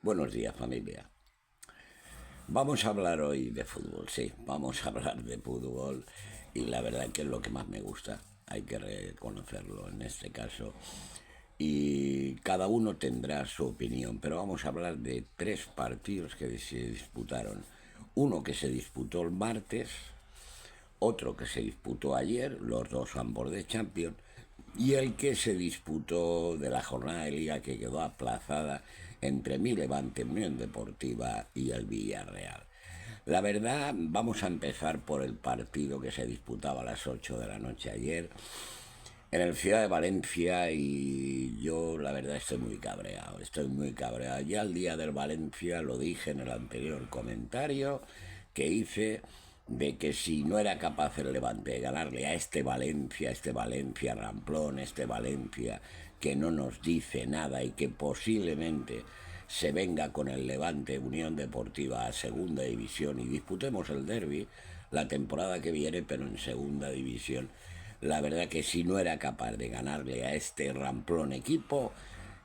Buenos días, familia. Vamos a hablar hoy de fútbol, sí, vamos a hablar de fútbol y la verdad que es lo que más me gusta, hay que reconocerlo en este caso. Y cada uno tendrá su opinión, pero vamos a hablar de tres partidos que se disputaron. Uno que se disputó el martes, otro que se disputó ayer, los dos ambos de Champions, y el que se disputó de la jornada de liga que quedó aplazada entre mi Levante, Unión Deportiva y el Villarreal. La verdad, vamos a empezar por el partido que se disputaba a las 8 de la noche ayer en el Ciudad de Valencia y yo la verdad estoy muy cabreado. Ya el día del Valencia lo dije en el anterior comentario que hice de que si no era capaz el Levante de ganarle a este Valencia ramplón, este Valencia que no nos dice nada y que posiblemente se venga con el Levante Unión Deportiva a segunda división y disputemos el derby la temporada que viene pero en segunda división. La verdad que si no era capaz de ganarle a este ramplón equipo,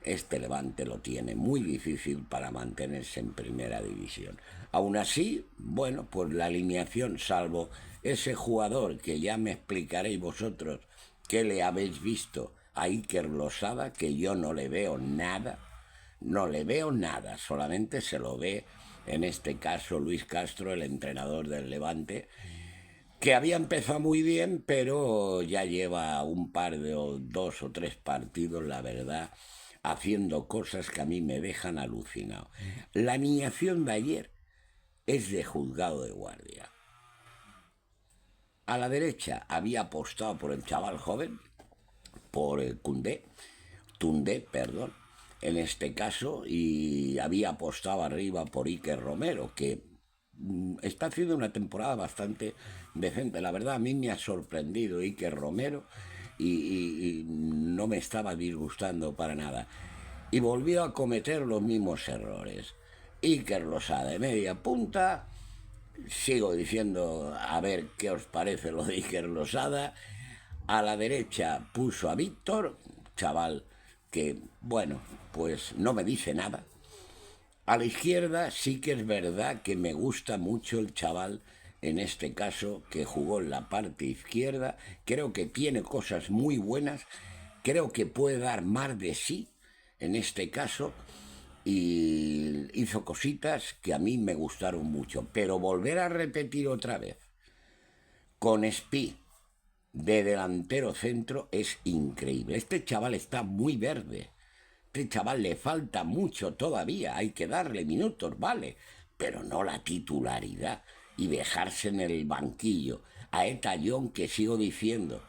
este Levante lo tiene muy difícil para mantenerse en primera división. Aún así, bueno, pues la alineación, salvo ese jugador que ya me explicaréis vosotros que le habéis visto a Iker Losada, que yo no le veo nada, no le veo nada, solamente se lo ve en este caso Luis Castro, el entrenador del Levante, que había empezado muy bien, pero ya lleva un par de dos o tres partidos, la verdad, haciendo cosas que a mí me dejan alucinado. La alineación de ayer es de juzgado de guardia. A la derecha había apostado por el chaval joven, por el Tundé, perdón, en este caso, y había apostado arriba por Iker Romero, que está haciendo una temporada bastante decente. La verdad, a mí me ha sorprendido Iker Romero y no me estaba disgustando para nada. Y volvió a cometer los mismos errores. Iker Losada de media punta. Sigo diciendo a ver qué os parece lo de Iker Losada. A la derecha puso a Víctor, chaval que, bueno, pues no me dice nada. A la izquierda sí que es verdad que me gusta mucho el chaval, en este caso, que jugó en la parte izquierda. Creo que tiene cosas muy buenas, creo que puede dar más de sí, en este caso, y hizo cositas que a mí me gustaron mucho. Pero volver a repetir otra vez, con Spi de delantero centro es increíble. Este chaval está muy verde. Este chaval le falta mucho todavía. Hay que darle minutos, vale. Pero no la titularidad y dejarse en el banquillo a Etallón, que sigo diciendo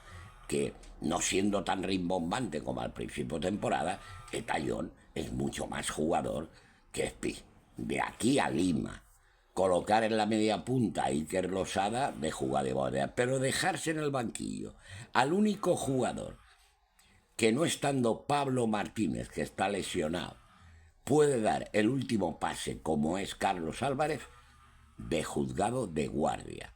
que no siendo tan rimbombante como al principio de temporada, Etallón es mucho más jugador que Spi. De aquí a Lima, colocar en la media punta a Iker Losada de jugador, pero dejarse en el banquillo al único jugador que no estando Pablo Martínez, que está lesionado, puede dar el último pase como es Carlos Álvarez, de juzgado de guardia.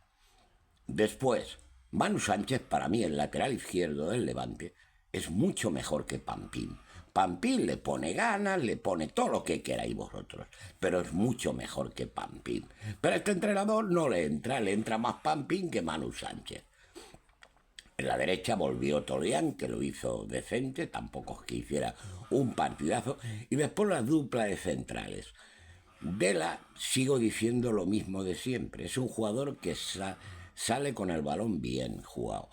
Después, Manu Sánchez, para mí el lateral izquierdo del Levante, es mucho mejor que Pampín. Pampín le pone ganas, le pone todo lo que queráis vosotros, pero es mucho mejor que Pampín. Pero a este entrenador no le entra más Pampín que Manu Sánchez. En la derecha volvió Tolián, que lo hizo decente, tampoco es que hiciera un partidazo. Y después la dupla de centrales. Vela, sigo diciendo lo mismo de siempre. Es un jugador que sale con el balón bien jugado,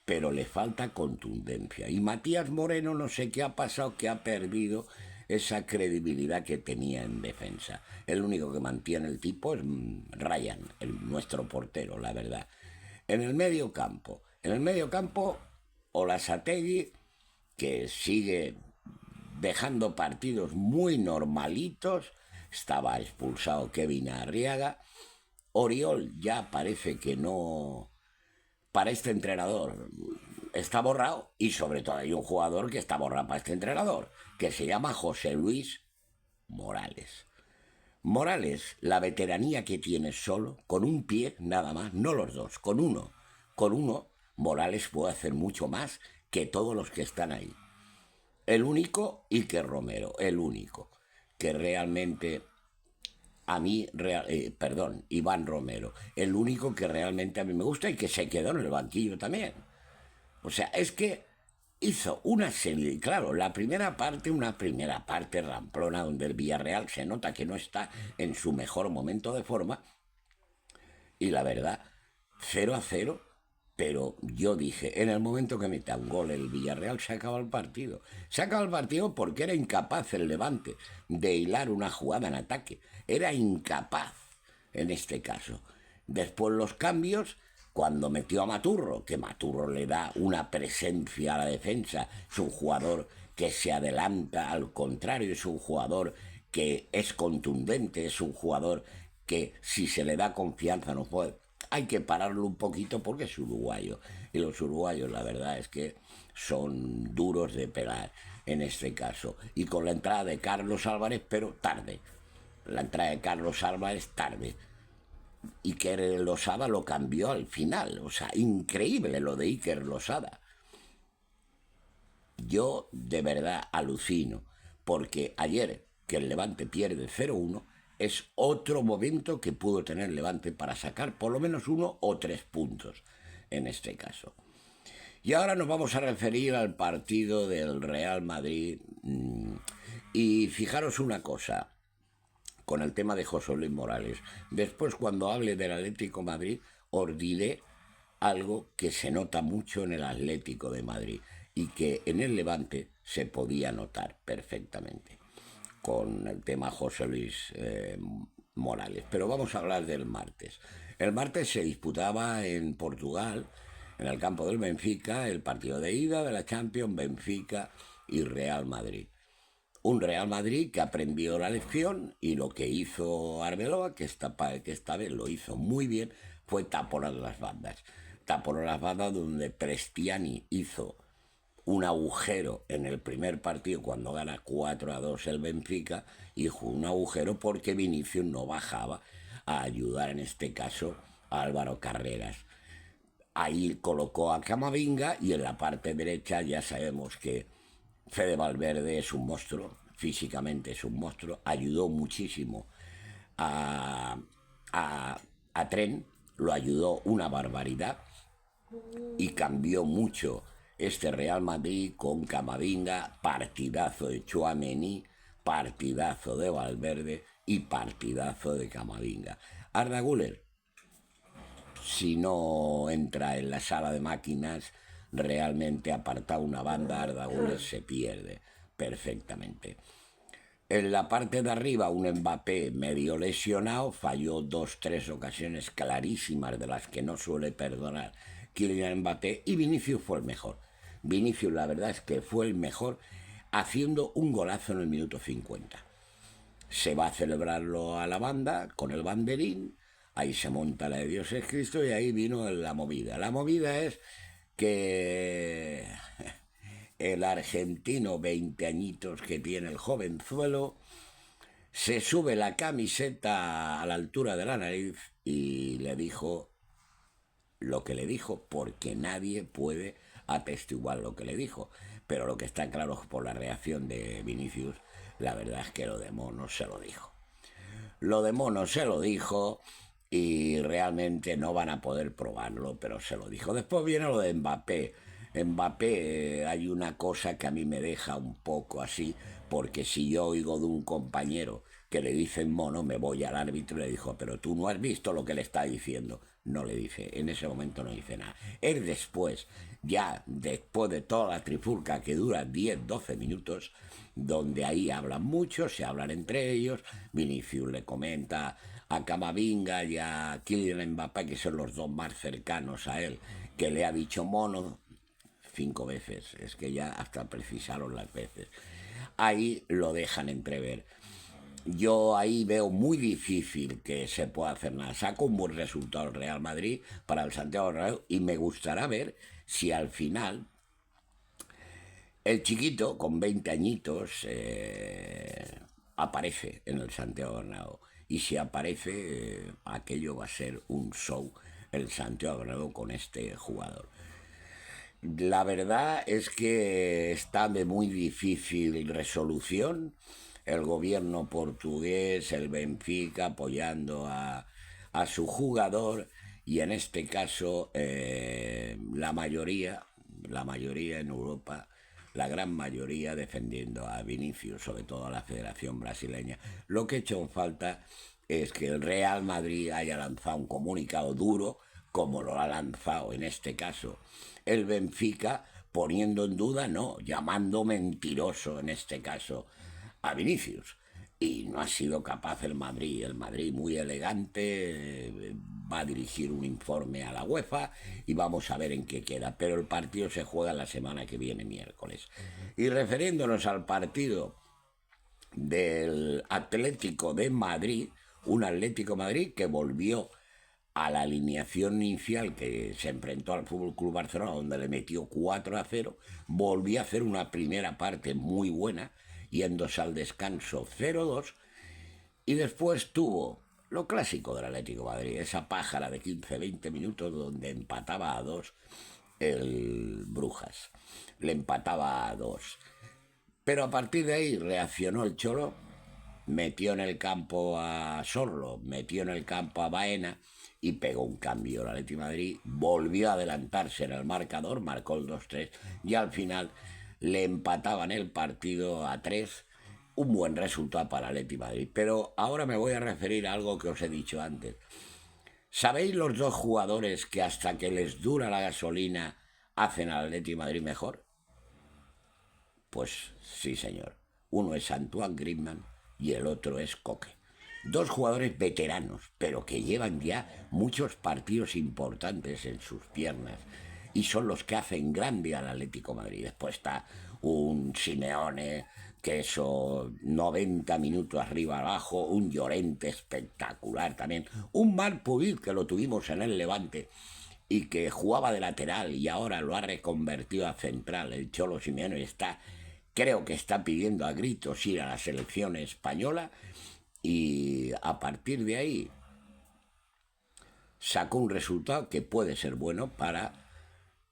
pero le falta contundencia. Y Matías Moreno no sé qué ha pasado, que ha perdido esa credibilidad que tenía en defensa. El único que mantiene el tipo es Ryan, nuestro portero, la verdad. En el medio campo, Olasategui, que sigue dejando partidos muy normalitos, estaba expulsado Kevin Arriaga. Oriol ya parece que no, para este entrenador está borrado, y sobre todo hay un jugador que está borrado para este entrenador, que se llama José Luis Morales. Morales, la veteranía que tiene solo, con un pie nada más, no los dos, con uno, Morales puede hacer mucho más que todos los que están ahí. El único, Iker Romero, el único. que realmente a mí, perdón, Iván Romero, el único que realmente a mí me gusta y que se quedó en el banquillo también. O sea, es que hizo una serie, claro, una primera parte ramplona donde el Villarreal se nota que no está en su mejor momento de forma y la verdad, 0-0, pero yo dije, en el momento que meta un gol el Villarreal se acaba el partido. Se acaba el partido porque era incapaz el Levante de hilar una jugada en ataque. Era incapaz en este caso. Después los cambios, cuando metió a Maturro, que Maturro le da una presencia a la defensa, es un jugador que se adelanta, al contrario, es un jugador que es contundente, es un jugador que si se le da confianza no puede. Hay que pararlo un poquito porque es uruguayo. Y los uruguayos, la verdad es que son duros de pegar en este caso. Y con la entrada de Carlos Álvarez, pero tarde. La entrada de Carlos Álvarez tarde. Y que Losada lo cambió al final. O sea, increíble lo de Iker Losada. Yo de verdad alucino, porque ayer que el Levante pierde 0-1, es otro momento que pudo tener Levante para sacar por lo menos 1 o 3 puntos en este caso. Y ahora nos vamos a referir al partido del Real Madrid. Y fijaros una cosa, con el tema de José Luis Morales. Después, cuando hable del Atlético Madrid, os diré algo que se nota mucho en el Atlético de Madrid y que en el Levante se podía notar perfectamente con el tema José Luis Morales. Pero vamos a hablar del martes. El martes se disputaba en Portugal, en el campo del Benfica, el partido de ida de la Champions, Benfica y Real Madrid. Un Real Madrid que aprendió la lección y lo que hizo Arbeloa, que esta vez lo hizo muy bien, fue taponar las bandas. Taponar las bandas donde Prestiani hizo un agujero en el primer partido cuando gana 4-2 el Benfica, y un agujero porque Vinicius no bajaba a ayudar en este caso a Álvaro Carreras. Ahí colocó a Camavinga y en la parte derecha ya sabemos que Fede Valverde es un monstruo, físicamente es un monstruo, ayudó muchísimo a, a Tren, lo ayudó una barbaridad y cambió mucho este Real Madrid con Camavinga, partidazo de Tchouaméni, partidazo de Valverde y partidazo de Camavinga. Arda Güler, si no entra en la sala de máquinas, realmente apartado una banda, Arda Güler se pierde perfectamente. En la parte de arriba, un Mbappé medio lesionado, falló 2, 3 ocasiones clarísimas de las que no suele perdonar Kylian Mbappé, y Vinicius fue el mejor. Vinicius, la verdad es que fue el mejor, haciendo un golazo en el minuto 50. Se va a celebrarlo a la banda con el banderín, ahí se monta la de Dios es Cristo y ahí vino la movida. La movida es que el argentino, 20 añitos que tiene el jovenzuelo, se sube la camiseta a la altura de la nariz y le dijo lo que le dijo, porque nadie puede atestiguar lo que le dijo. Pero lo que está claro por la reacción de Vinicius, la verdad es que lo de Mono se lo dijo. Lo de Mono se lo dijo y realmente no van a poder probarlo, pero se lo dijo. Después viene lo de Mbappé. Mbappé, hay una cosa que a mí me deja un poco así, porque si yo oigo de un compañero que le dicen mono, me voy al árbitro y le digo, pero tú no has visto lo que le está diciendo. No le dice, en ese momento no dice nada. Él después, ya después de toda la trifulca que dura 10, 12 minutos, donde ahí hablan mucho, se hablan entre ellos, Vinicius le comenta a Camavinga y a Kylian Mbappé, que son los dos más cercanos a él, que le ha dicho mono 5 veces, es que ya hasta precisaron las veces. Ahí lo dejan entrever. Yo ahí veo muy difícil que se pueda hacer nada. Saco un buen resultado el Real Madrid para el Santiago Bernabéu y me gustará ver si al final el chiquito con 20 añitos aparece en el Santiago Bernabéu. Y si aparece, aquello va a ser un show el Santiago Bernabéu con este jugador. La verdad es que está de muy difícil resolución el gobierno portugués, el Benfica apoyando a su jugador y en este caso la mayoría en Europa, la gran mayoría defendiendo a Vinicius, sobre todo a la Federación Brasileña. Lo que he hecho en falta es que el Real Madrid haya lanzado un comunicado duro, como lo ha lanzado en este caso el Benfica, poniendo en duda, no, llamando mentiroso en este caso a Vinicius. Y no ha sido capaz el Madrid. El Madrid muy elegante, va a dirigir un informe a la UEFA y vamos a ver en qué queda. Pero el partido se juega la semana que viene, miércoles. Y refiriéndonos al partido del Atlético de Madrid, un Atlético de Madrid que volvió a la alineación inicial que se enfrentó al Fútbol Club Barcelona, donde le metió 4-0, volvió a hacer una primera parte muy buena, yéndose al descanso 0-2, y después tuvo lo clásico del Atlético de Madrid, esa pájara de 15-20 minutos donde empataba a 2 el Brujas, le empataba a 2. Pero a partir de ahí reaccionó el Cholo, metió en el campo a Sorlo, metió en el campo a Baena y pegó un cambio. El Atlético de Madrid volvió a adelantarse en el marcador, marcó el 2-3 y al final le empataban el partido a 3. Un buen resultado para el Atlético de Madrid. Pero ahora me voy a referir a algo que os he dicho antes. ¿Sabéis los dos jugadores que hasta que les dura la gasolina hacen al Atlético de Madrid mejor? Pues sí, señor. Uno es Antoine Griezmann y el otro es Coque. Dos jugadores veteranos, pero que llevan ya muchos partidos importantes en sus piernas y son los que hacen grande al Atlético de Madrid. Después está un Simeone, que eso 90 minutos arriba abajo, un Llorente espectacular también, un Marc-Puvit que lo tuvimos en el Levante y que jugaba de lateral y ahora lo ha reconvertido a central. El Cholo Simeone creo que está pidiendo a gritos ir a la selección española y a partir de ahí sacó un resultado que puede ser bueno para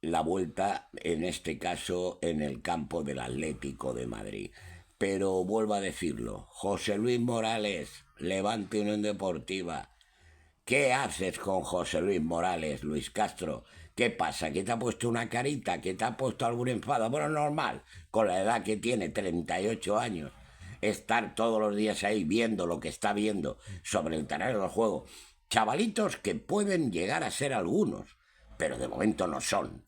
la vuelta, en este caso en el campo del Atlético de Madrid. Pero vuelvo a decirlo, José Luis Morales, Levante Unión Deportiva, ¿qué haces con José Luis Morales, Luis Castro? ¿Qué pasa? ¿Que te ha puesto una carita? ¿Que te ha puesto algún enfado? Bueno, normal, con la edad que tiene, 38 años, estar todos los días ahí viendo lo que está viendo sobre el terreno del juego. Chavalitos que pueden llegar a ser algunos, pero de momento no son.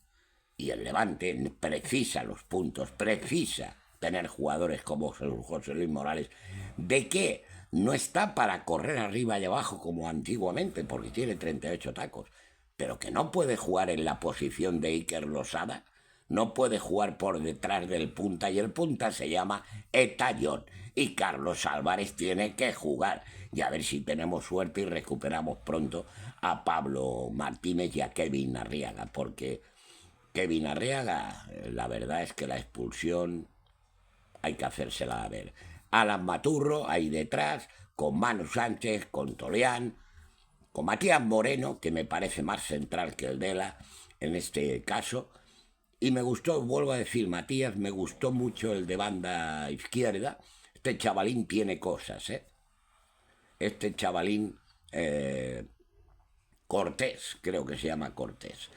Y el Levante precisa los puntos, precisa tener jugadores como José Luis Morales. ¿De qué? No está para correr arriba y abajo como antiguamente, porque tiene 38 tacos, pero que no puede jugar en la posición de Iker Losada, no puede jugar por detrás del punta, y el punta se llama Etayón, y Carlos Álvarez tiene que jugar. Y a ver si tenemos suerte y recuperamos pronto a Pablo Martínez y a Kevin Arriaga, porque Kevin Arriaga, la verdad es que la expulsión hay que hacérsela a ver. Alan Maturro ahí detrás, con Manu Sánchez, con Tolián, con Matías Moreno, que me parece más central que el Dela en este caso. Y me gustó, vuelvo a decir, Matías, me gustó mucho el de banda izquierda. Este chavalín tiene cosas, ¿eh? Este chavalín, Cortés, creo que se llama Cortés.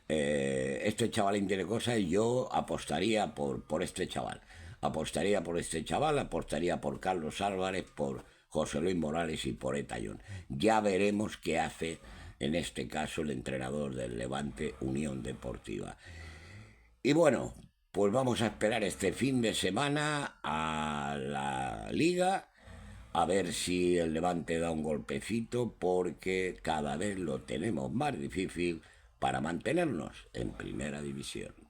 Este chavalín tiene cosas y yo apostaría por este chaval. Apostaría por este chaval, apostaría por Carlos Álvarez, por José Luis Morales y por Etayón. Ya veremos qué hace en este caso el entrenador del Levante Unión Deportiva. Y bueno, pues vamos a esperar este fin de semana a la Liga, a ver si el Levante da un golpecito, porque cada vez lo tenemos más difícil para mantenernos en primera división.